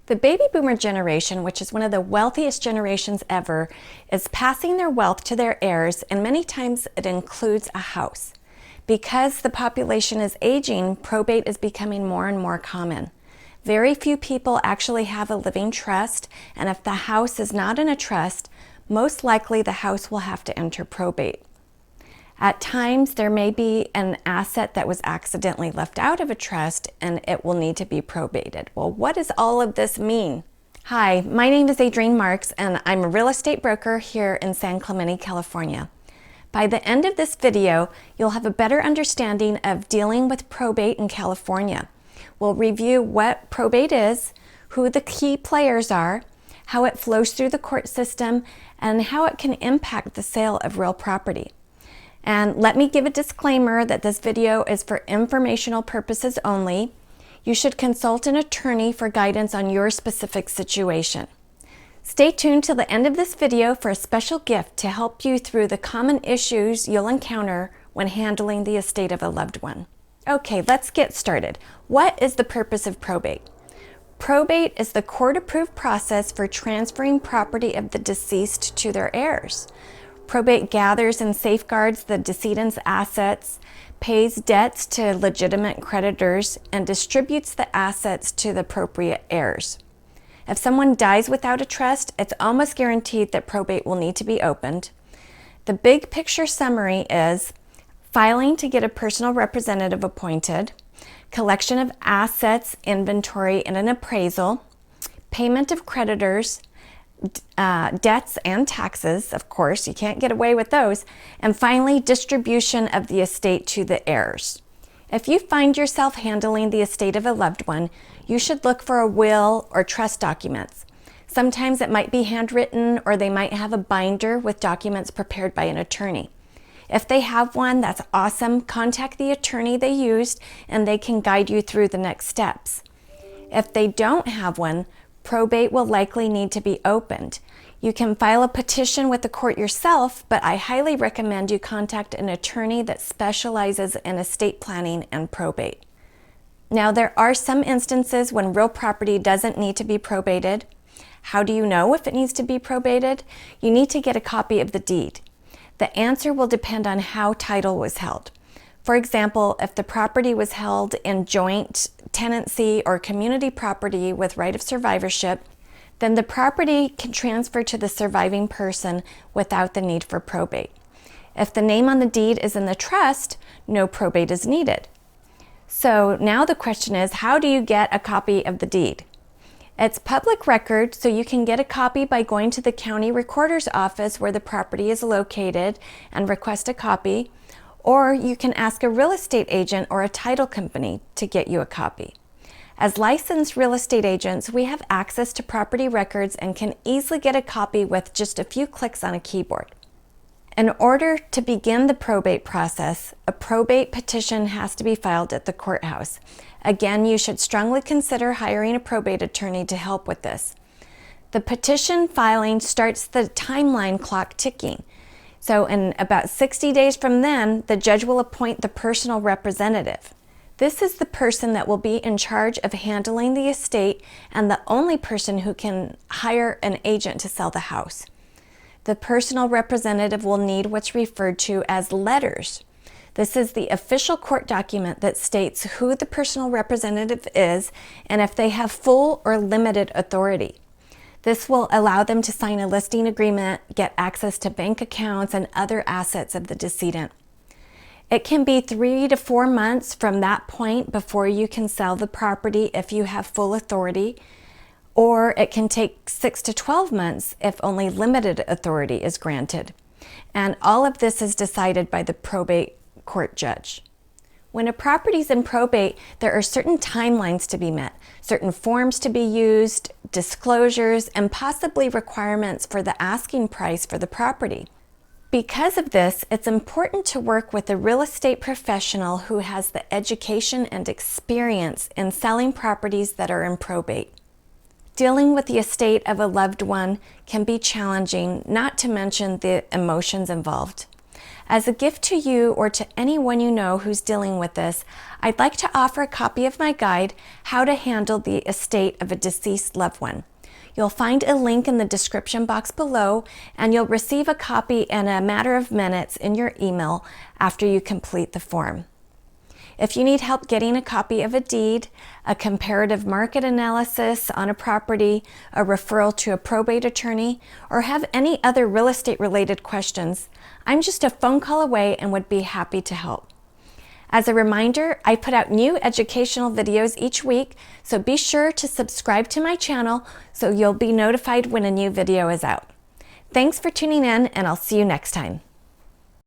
The baby boomer generation, which is one of the wealthiest generations ever, is passing their wealth to their heirs, and many times it includes a house. Because the population is aging, probate is becoming more and more common. Very few people actually have a living trust, and if the house is not in a trust, most likely the house will have to enter probate. At times, there may be an asset that was accidentally left out of a trust and it will need to be probated. Well, what does all of this mean? Hi, my name is Adrienne Marks and I'm a real estate broker here in San Clemente, California. By the end of this video, you'll have a better understanding of dealing with probate in California. We'll review what probate is, who the key players are, how it flows through the court system, and how it can impact the sale of real property. And let me give a disclaimer that this video is for informational purposes only. You should consult an attorney for guidance on your specific situation. Stay tuned till the end of this video for a special gift to help you through the common issues you'll encounter when handling the estate of a loved one. Okay, let's get started. What is the purpose of probate? Probate is the court-approved process for transferring property of the deceased to their heirs. Probate gathers and safeguards the decedent's assets, pays debts to legitimate creditors, and distributes the assets to the appropriate heirs. If someone dies without a trust, it's almost guaranteed that probate will need to be opened. The big picture summary is filing to get a personal representative appointed, collection of assets, inventory, and an appraisal, payment of creditors, debts and taxes, of course, you can't get away with those, and finally, distribution of the estate to the heirs. If you find yourself handling the estate of a loved one, you should look for a will or trust documents. Sometimes it might be handwritten, or they might have a binder with documents prepared by an attorney. If they have one, that's awesome. Contact the attorney they used, and they can guide you through the next steps. If they don't have one, probate will likely need to be opened. You can file a petition with the court yourself, but I highly recommend you contact an attorney that specializes in estate planning and probate. Now, there are some instances when real property doesn't need to be probated. How do you know if it needs to be probated? You need to get a copy of the deed. The answer will depend on how title was held. For example, if the property was held in joint tenancy or community property with right of survivorship, then the property can transfer to the surviving person without the need for probate. If the name on the deed is in the trust, no probate is needed. So now the question is, how do you get a copy of the deed? It's public record, so you can get a copy by going to the county recorder's office where the property is located and request a copy. Or you can ask a real estate agent or a title company to get you a copy. As licensed real estate agents, we have access to property records and can easily get a copy with just a few clicks on a keyboard. In order to begin the probate process, a probate petition has to be filed at the courthouse. Again, you should strongly consider hiring a probate attorney to help with this. The petition filing starts the timeline clock ticking. So in about 60 days from then, the judge will appoint the personal representative. This is the person that will be in charge of handling the estate and the only person who can hire an agent to sell the house. The personal representative will need what's referred to as letters. This is the official court document that states who the personal representative is and if they have full or limited authority. This will allow them to sign a listing agreement, get access to bank accounts and other assets of the decedent. It can be 3 to 4 months from that point before you can sell the property if you have full authority, or it can take 6 to 12 months if only limited authority is granted. And all of this is decided by the probate court judge. When a property is in probate, there are certain timelines to be met, certain forms to be used, disclosures, and possibly requirements for the asking price for the property. Because of this, it's important to work with a real estate professional who has the education and experience in selling properties that are in probate. Dealing with the estate of a loved one can be challenging, not to mention the emotions involved. As a gift to you or to anyone you know who's dealing with this, I'd like to offer a copy of my guide, How to Handle the Estate of a Deceased Loved One. You'll find a link in the description box below, and you'll receive a copy in a matter of minutes in your email after you complete the form. If you need help getting a copy of a deed, a comparative market analysis on a property, a referral to a probate attorney, or have any other real estate related questions, I'm just a phone call away and would be happy to help. As a reminder, I put out new educational videos each week, so be sure to subscribe to my channel so you'll be notified when a new video is out. Thanks for tuning in, and I'll see you next time.